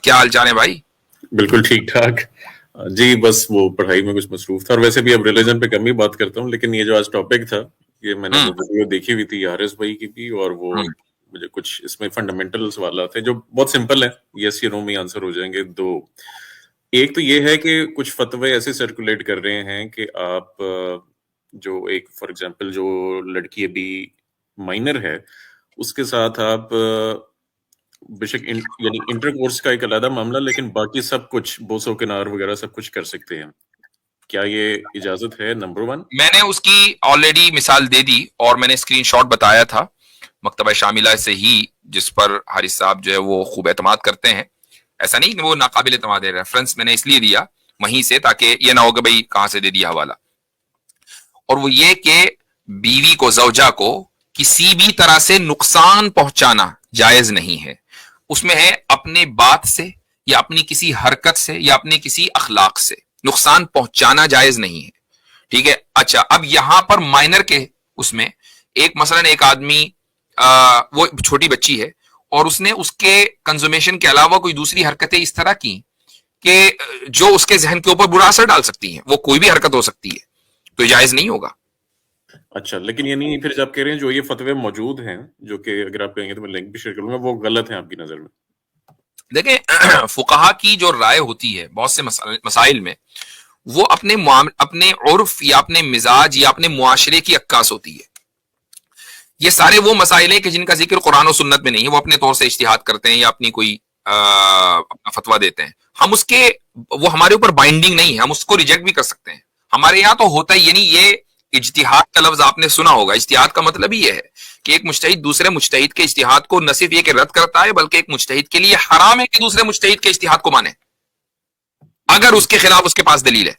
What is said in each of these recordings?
کیا حال چال ہے بھائی؟ بالکل ٹھیک ٹھاک جی، بس وہ پڑھائی میں کچھ مصروف تھا، اور ویسے بھی اب ریلیجن پہ کم ہی بات کرتا ہوں، لیکن یہ جو آج ٹاپک تھا یہ میں نے وہ ویڈیو دیکھی ہوئی تھی حارث بھائی کی بھی، اور وہ مجھے کچھ اس میں فنڈامنٹل سوالات ہیں جو بہت سمپل ہیں، یس یا نو میں آنسر ہو جائیں گے. ایک تو یہ ہے کہ کچھ فتوے ایسے سرکولیٹ کر رہے ہیں کہ آپ جو ایک فار ایگزامپل جو لڑکی ابھی مائنر ہے اس کے ساتھ آپ بے شک یعنی انٹر کورس کا ایک علیحدہ معاملہ، لیکن باقی سب کچھ بوسو کنار وغیرہ سب کچھ کر سکتے ہیں. کیا یہ اجازت ہے؟ نمبر 1. میں نے اس کی آلریڈی مثال دے دی اور میں نے اسکرین شاٹ بتایا تھا مکتبہ شاملہ سے ہی، جس پر حارث صاحب جو ہے وہ خوب اعتماد کرتے ہیں. ایسا نہیں کہ وہ ناقابل اعتماد ہے، ریفرنس میں نے اس لیے دیا وہیں سے تاکہ یہ نہ ہو کہ بھائی کہاں سے دے دیا حوالہ. اور وہ یہ کہ بیوی کو، زوجہ کو کسی بھی طرح سے نقصان پہنچانا جائز نہیں ہے. اس میں ہے اپنے بات سے یا اپنی کسی حرکت سے یا اپنے کسی اخلاق سے نقصان پہنچانا جائز نہیں ہے. ٹھیک ہے. اچھا، اب یہاں پر مائنر کے اس میں ایک مثلا ایک آدمی وہ چھوٹی بچی ہے اور اس نے اس کے کنزومیشن کے علاوہ کوئی دوسری حرکتیں اس طرح کی کہ جو اس کے ذہن کے اوپر برا اثر ڈال سکتی ہیں، وہ کوئی بھی حرکت ہو سکتی ہے، تو جائز نہیں ہوگا. اچھا، لیکن یعنی پھر جب آپ کہہ رہے ہیں جو یہ فتوے موجود ہیں جو کہ اگر آپ کہیں گے تو میں لنک بھی شیئر کروں گا، وہ غلط ہیں آپ کی نظر میں؟ دیکھیں، فقہا کی جو رائے ہوتی ہے بہت سے مسائل میں، وہ اپنے عرف یا اپنے مزاج یا اپنے معاشرے کی عکاس ہوتی ہے. یہ سارے وہ مسائل ہیں کہ جن کا ذکر قرآن و سنت میں نہیں ہے، وہ اپنے طور سے اجتہاد کرتے ہیں یا اپنی کوئی اپنا فتویٰ دیتے ہیں. ہم اس کے وہ ہمارے اوپر بائنڈنگ نہیں ہے، ہم اس کو ریجیکٹ بھی کر سکتے ہیں. ہمارے یہاں تو ہوتا ہی یعنی یہ اجتہاد کا لفظ آپ نے سنا ہوگا. اجتہاد کا مطلب ہی یہ ہے کہ ایک مجتہد دوسرے مجتہد کے اجتہاد کو نہ صرف یہ کہ رد کرتا ہے، بلکہ ایک مجتہد کے لیے حرام ہے کہ دوسرے مجتہد کے اجتہاد کو مانے اگر اس کے خلاف اس کے پاس دلیل ہے.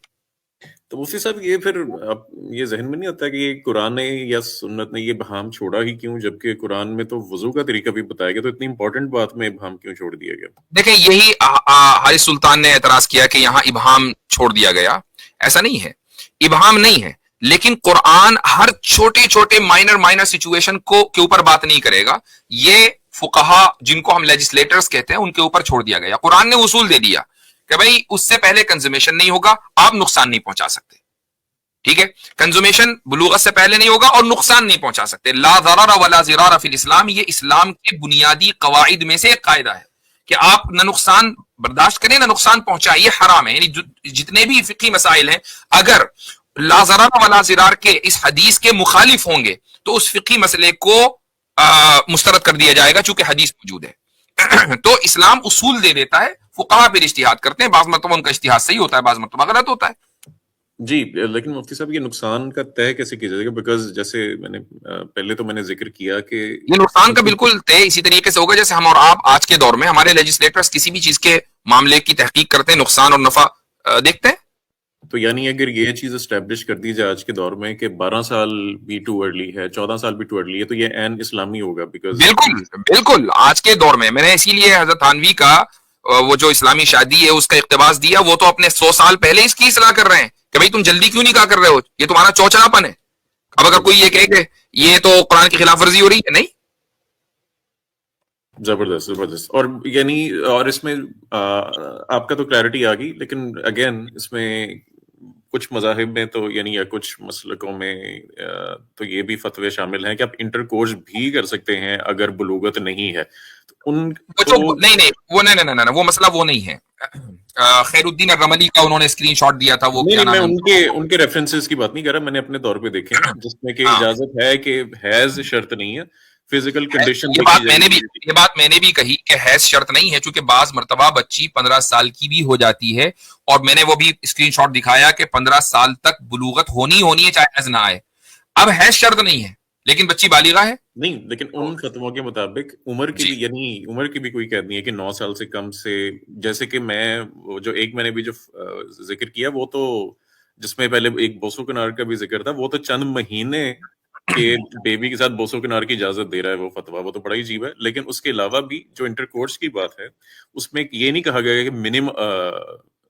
تو مفتی صاحب یہ پھر اب یہ ذہن میں نہیں آتا کہ یہ قرآن نے یا سنت نے یہ ابہام چھوڑا ہی کیوں، جبکہ قرآن میں تو وضو کا طریقہ بھی بتایا گیا، تو اتنی امپورٹنٹ بات میں ابہام کیوں چھوڑ دیا گیا؟ دیکھیں، یہی حارث سلطان نے اعتراض کیا کہ یہاں ابہام چھوڑ دیا گیا. ایسا نہیں ہے، ابہام نہیں ہے، لیکن قرآن ہر چھوٹے چھوٹے مائنر سچویشن کے اوپر بات نہیں کرے گا. یہ فقہا جن کو ہم لیجسلیٹرز کہتے ہیں ان کے اوپر چھوڑ دیا گیا. قرآن نے اصول دے دیا کہ بھائی اس سے پہلے کنزومیشن نہیں ہوگا، آپ نقصان نہیں پہنچا سکتے. ٹھیک ہے، کنزومیشن بلوغت سے پہلے نہیں ہوگا اور نقصان نہیں پہنچا سکتے. لا ضرر ولا ضرار فی الاسلام، یہ اسلام کے بنیادی قواعد میں سے ایک قاعدہ ہے کہ آپ نہ نقصان برداشت کریں نہ نقصان پہنچائیں. یہ حرام ہے. یعنی جتنے بھی فقہی مسائل ہیں اگر لا ضرر ولا ضرار کے اس حدیث کے مخالف ہوں گے تو اس فقہی مسئلے کو مسترد کر دیا جائے گا چونکہ حدیث موجود ہے. تو اسلام اصول دے دیتا ہے، فقہا پھر اجتہاد کرتے ہیں. بعض مرتبہ ان کا اجتہاد صحیح ہوتا ہے، بعض مرتبہ غلط ہوتا ہے. جی، لیکن مفتی صاحب یہ نقصان کا طے کیسے کیا جائے گا؟ بیکاز جیسے پہلے تو میں نے ذکر کیا کہ یہ نقصان کا بالکل طے اسی طریقے سے ہوگا جیسے ہم اور آپ آج کے دور میں ہمارے لیجسلیٹرز کسی بھی چیز کے معاملے کی تحقیق کرتے ہیں، نقصان اور نفع دیکھتے ہیں. تو یعنی اگر یہ چیز اسٹیبلش کر دی جائے آج کے دور میں کہ 12 سال بھی ٹو ارلی ہے، 14 سال بھی ٹو ارلی ہے، تو یہ عین اسلامی ہوگا. بیکاز بالکل آج کے دور میں نے اسی لیے حضرت تھانوی کا وہ جو اسلامی شادی ہے اس کا اقتباس دیا. وہ تو اپنے 100 سال پہلے اس کی اصلاح کر رہے ہیں کہ بھائی تم جلدی کیوں نکاح کر رہے ہو، یہ تمہارا چوچلاپن ہے. اب اگر کوئی یہ کہے کہ یہ تو قرآن کی خلاف ورزی ہو رہی ہے، نہیں. زبردست. اور یعنی اور اس میں آپ کا تو کلیئرٹی آ گئی، لیکن اگین اس میں کچھ مذاہب میں تو یعنی یا کچھ مسلکوں میں تو یہ بھی فتوے شامل ہیں کہ آپ انٹر کورس بھی کر سکتے ہیں اگر بلوغت نہیں ہے. نہیں وہ مسئلہ وہ نہیں ہے. خیر الدین الرملی کا انہوں نے اسکرین شاٹ دیا تھا. وہ میں ان کے ریفرنسز کی بات نہیں کر رہا، میں نے اپنے طور پہ دیکھے جس میں کہ اجازت ہے کہ حیض شرط نہیں ہے، فزیکل کنڈیشن. یہ بات میں نے بھی کہی کہ حیض شرط نہیں ہے، چونکہ بعض مرتبہ بچی 15 سال کی بھی ہو جاتی ہے اور میں نے وہ بھی اسکرین شاٹ دکھایا کہ 15 سال تک بلوغت ہونی ہے چاہے حیض نہ آئے. اب حیض شرط نہیں ہے لیکن بچی بالغہ ہے. نہیں، لیکن ان فتووں کے مطابق عمر کی بھی یعنی عمر کی بھی کوئی قید نہیں ہے کہ 9 سال سے کم سے، جیسے کہ میں نے بھی جو ذکر کیا وہ تو جس میں پہلے ایک بوسو کنار کا بھی ذکر تھا، وہ تو چند مہینے کہ بیبی کے ساتھ بوسو کنار کی اجازت دے رہا ہے وہ فتویٰ، وہ تو بڑا ہی عجیب ہے. لیکن اس کے علاوہ بھی جو انٹر کورس کی بات ہے اس میں یہ نہیں کہا گیا کہ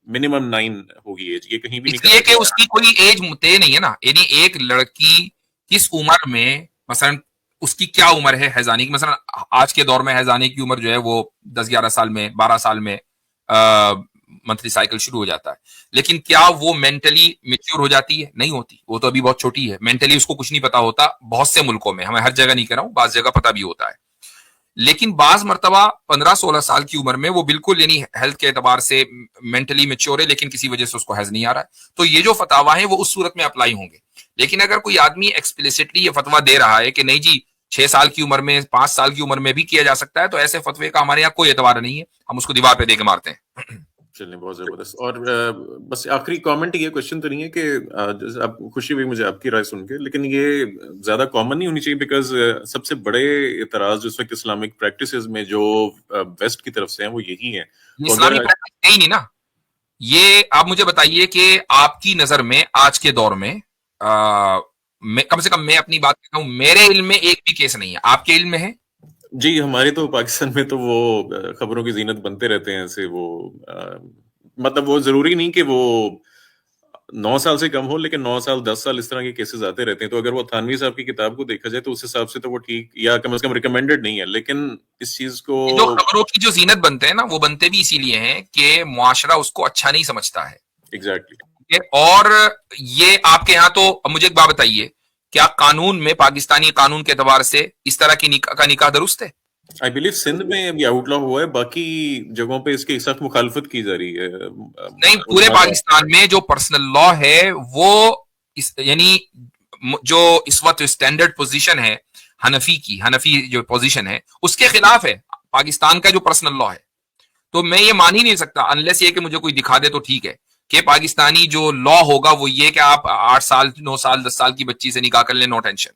منیمم 9 ہوگی ایج، یہ کہیں بھی نہیں. اس لیے کہ اس کی کوئی ایج طے نہیں ہے نا. یعنی ایک لڑکی کس عمر میں مثلا اس کی کیا عمر ہے حیضانی کی، مثلا آج کے دور میں حیضانی کی عمر جو ہے وہ 10-11 سال میں 12 سال میں منتھلی سائیکل شروع ہو جاتا ہے. لیکن کیا وہ مینٹلی میچور ہو جاتی ہے؟ نہیں ہوتی. وہ تو ابھی بہت چھوٹی ہے, مینٹلی اس کو کچھ نہیں پتا ہوتا. بہت سے ملکوں میں, ہمیں ہر جگہ نہیں کہہ رہا ہوں, بعض جگہ پتا بھی ہوتا ہے. لیکن بعض مرتبہ 15-16 سال کی عمر میں وہ بالکل یعنی ہیلتھ کے اعتبار سے مینٹلی میچور ہے, لیکن کسی وجہ سے اس کو حیض نہیں آ رہا ہے. تو یہ جو فتوا ہیں وہ اس صورت میں اپلائی ہوں گے. لیکن اگر کوئی آدمی ایکسپلیسٹلی یہ فتوا دے رہا ہے کہ نہیں جی 6 سال کی عمر میں 5 سال کی عمر میں بھی کیا جا سکتا ہے, تو ایسے فتوے کا ہمارے یہاں کوئی اعتبار نہیں ہے, ہم اس کو دیوار پہ دے کے مارتے ہیں. چلیں, بہت زبردست. اور بس آخری کامنٹ, یہ کوشچن تو نہیں ہے کہ اب خوشی ہوئی مجھے آپ کی رائے سن کے, لیکن یہ زیادہ کامن نہیں ہونی چاہیے, بیکاز سب سے بڑے اعتراض جس وقت اسلامک پریکٹسز میں جو ویسٹ کی طرف سے ہیں وہ یہی ہیں. اسلامی پریکٹس نہیں نا. یہ آپ مجھے بتائیے کہ آپ کی نظر میں آج کے دور میں کم سے کم میں اپنی بات کرتا ہوں, میرے علم میں ایک بھی کیس نہیں ہے. آپ کے علم میں ہے؟ جی, ہمارے تو پاکستان میں تو وہ خبروں کی زینت بنتے رہتے ہیں ایسے. وہ مطلب وہ ضروری نہیں کہ وہ 9 سال سے کم ہو, لیکن 9 سال 10 سال اس طرح کے کیسز آتے رہتے ہیں. تو اگر وہ تھانوی صاحب کی کتاب کو دیکھا جائے تو اس حساب سے تو وہ ٹھیک یا کم از کم ریکمینڈڈ نہیں ہے. لیکن اس چیز کو جو خبروں کی جو زینت بنتے ہیں نا, وہ بنتے بھی اسی لیے ہیں کہ معاشرہ اس کو اچھا نہیں سمجھتا ہے. ایگزیکٹلی. اور یہ آپ کے یہاں تو مجھے ایک بات بتائیے, کیا قانون میں پاکستانی قانون کے اعتبار سے اس طرح کی نکاح درست ہے؟ آئی بلیو سندھ میں ابھی آؤٹ لا ہوا ہے, باقی جگہوں پہ اس کی سخت مخالفت کی جا رہی ہے. نہیں, پورے پاکستان میں جو پرسنل لا ہے وہ یعنی جو اس وقت اسٹینڈرڈ پوزیشن ہے حنفی جو پوزیشن ہے اس کے خلاف ہے پاکستان کا جو پرسنل لا ہے. تو میں یہ مان ہی نہیں سکتا انلیس یہ کہ مجھے کوئی دکھا دے تو ٹھیک ہے کہ پاکستانی جو لا ہوگا وہ یہ کہ آپ 8 سال 9 سال 10 سال کی بچی سے نکاح کر لیں, نو ٹینشن.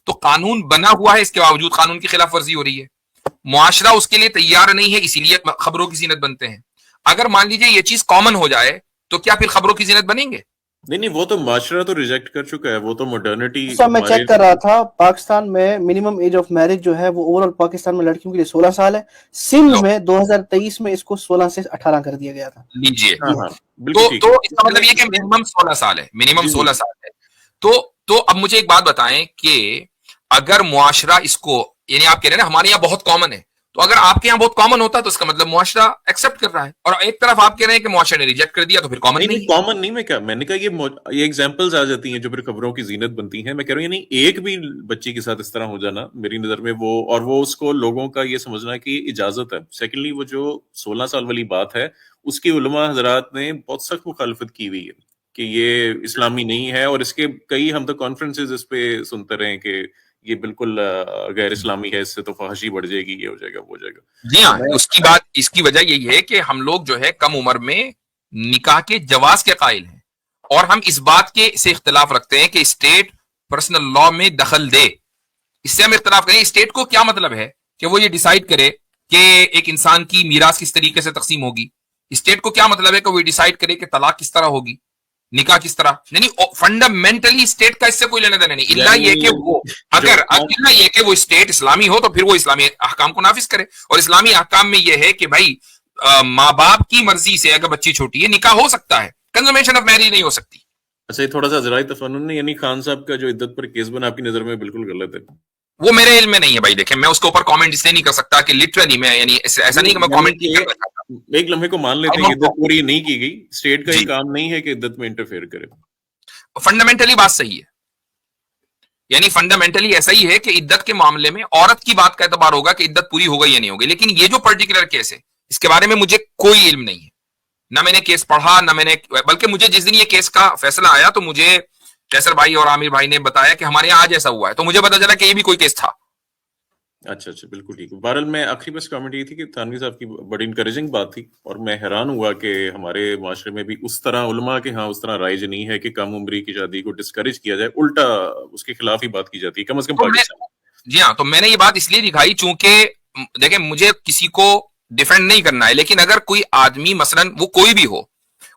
تو قانون بنا ہوا ہے, اس کے باوجود قانون کی خلاف ورزی ہو رہی ہے. معاشرہ اس کے لیے تیار نہیں ہے, اسی لیے خبروں کی زینت بنتے ہیں. اگر مان لیجیے یہ چیز کامن ہو جائے تو کیا پھر خبروں کی زینت بنیں گے؟ نہیں, وہ تو معاشرہ تو ریجیکٹ کر چکا ہے. وہ تو ماڈرنٹی. میں چیک کر رہا تھا, پاکستان میں منیمم ایج آف میرج جو ہے وہ اوور آل پاکستان میں لڑکیوں کے لیے 16 سال ہے. سندھ میں 2023 میں اس کو 16 سے 18 کر دیا گیا تھا. لیجیے, تو اس کا مطلب یہ کہ منیمم 16 سال ہے, منیمم 16 سال ہے. تو اب مجھے ایک بات بتائیں کہ اگر معاشرہ اس کو, یعنی آپ کہہ رہے ہیں نا ہمارے یہاں بہت کامن ہے, تو اگر آپ کے یہاں بہت کامن ہوتا تو اس کا مطلب معاشرہ ایکسپٹ کر رہا ہے, اور ایک طرف آپ کہہ رہے ہیں کہ معاشرے نے ریجیکٹ کر دیا تو پھر کامن نہیں. کامن نہیں, میں نے کہا یہ ایگزامپلز آ جاتی ہیں جو پھر خبروں کی زینت بنتی ہیں. میں کہہ رہا ہوں یعنی ایک بھی بچی کے ساتھ اس طرح ہو جانا میری نظر میں وہ اس کو لوگوں کا یہ سمجھنا کہ اجازت ہے. سیکنڈلی وہ جو 16 سال والی بات ہے اس کی علماء حضرات نے بہت سخت مخالفت کی ہوئی ہے کہ یہ اسلامی نہیں ہے, اور اس کے کئی ہم تو کانفرنسز اس پہ سنتے رہے کہ یہ بالکل غیر اسلامی ہے, اس سے تو فحاشی بڑھ جائے گی, یہ ہو جائے گا, وہ ہو جائے گا. جی ہاں, اس کی وجہ یہی ہے کہ ہم لوگ جو ہے کم عمر میں نکاح کے جواز کے قائل ہیں, اور ہم اس بات کے سے اختلاف رکھتے ہیں کہ اسٹیٹ پرسنل لا میں دخل دے. اس سے ہم اختلاف کریں اسٹیٹ کو کیا مطلب ہے کہ وہ یہ ڈیسائیڈ کرے کہ ایک انسان کی میراث کس طریقے سے تقسیم ہوگی. اسٹیٹ کو کیا مطلب ہے کہ وہ ڈیسائیڈ کرے کہ طلاق کس طرح ہوگی, نکاح کس طرح. یعنی فنڈامنٹلی اسٹیٹ کا اس سے کوئی لینا دینا نہیں, اللہ یہ کہ وہ اللہ یہ کہ وہ اسٹیٹ اسلامی ہو تو پھر وہ اسلامی احکام کو نافذ کرے. اور اسلامی احکام میں یہ ہے کہ بھائی ماں باپ کی مرضی سے اگر بچی چھوٹی ہے نکاح ہو سکتا ہے, کنزومیشن آف میریج نہیں ہو سکتی. اچھا, یہ تھوڑا سا ذرائع تفنن ہے, یعنی خان صاحب کا جو عدت پر کیس بنا آپ کی نظر میں بالکل غلط ہے. وہ میرے علم میں نہیں ہے بھائی. دیکھیں میں اس کے اوپر کامنٹ اس لیے نہیں کر سکتا کہ لٹرلی میں, یعنی ایسا نہیں کہ میں کامنٹ نہیں کر سکتا. ایک لمحے کو مان لیتے ہیں کہ عدت پوری نہیں کی گئی, اسٹیٹ کا یہ کام نہیں ہے کہ عدت میں انٹرفیئر کرے. فنڈامنٹلی بات صحیح ہے, یعنی فنڈامنٹلی ایسا ہی ہے کہ عدت کے معاملے میں عورت کی بات کا اعتبار ہوگا کہ عدت پوری ہو گئی یا نہیں ہوگی. لیکن یہ جو پرٹیکولر کیس ہے اس کے بارے میں مجھے کوئی علم نہیں ہے, نہ میں نے کیس پڑھا نہ میں نے, بلکہ مجھے جس دن یہ کیس کا فیصلہ آیا تو مجھے کیسر بھائی اور عامر بھائی نے بتایا کہ ہمارے یہاں آج ایسا ہوا ہے, تو مجھے پتا چلا کہ یہ بھی کوئی کیس تھا. اچھا, بالکل ٹھیک. بہرحال میں آخری بس کامنٹ یہ تھی کہ تھانوی صاحب کی بڑی انکریجنگ بات تھی, اور میں حیران ہوا کہ ہمارے معاشرے میں بھی اس طرح علماء کے ہاں اس طرح رائج نہیں ہے کہ کم عمری کی شادی کو ڈسکریج کیا جائے, الٹا اس کے خلاف ہی بات کی جاتی ہے, کم از کم پاکستان. جی ہاں, تو میں نے یہ بات اس لیے دکھائی چونکہ دیکھیں مجھے کسی کو ڈیفینڈ نہیں کرنا ہے, لیکن اگر کوئی آدمی مثلاً وہ کوئی بھی ہو,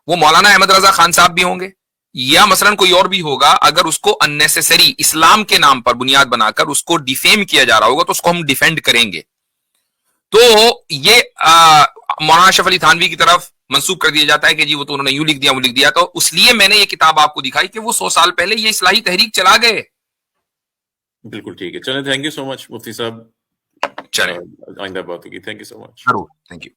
وہ مولانا احمد رضا خان صاحب بھی ہوں گے یا مثلاً کوئی اور بھی ہوگا, اگر اس کو اننیسیسری اسلام کے نام پر بنیاد بنا کر اس کو ڈیفیم کیا جا رہا ہوگا تو اس کو ہم ڈیفینڈ کریں گے. تو یہ مولانا اشرف علی تھانوی کی طرف منسوب کر دیا جاتا ہے کہ جی وہ تو انہوں نے یوں لکھ دیا وہ لکھ دیا. تو اس لیے میں نے یہ کتاب آپ کو دکھائی کہ وہ 100 سال پہلے یہ اصلاحی تحریک چلا گئے. بالکل ٹھیک ہے, چلیں, تھینک یو سو مچ مفتی صاحب. چلیں آئندہ بات ہوگی. تھینک یو سو مچ. ضرور, تھینک یو.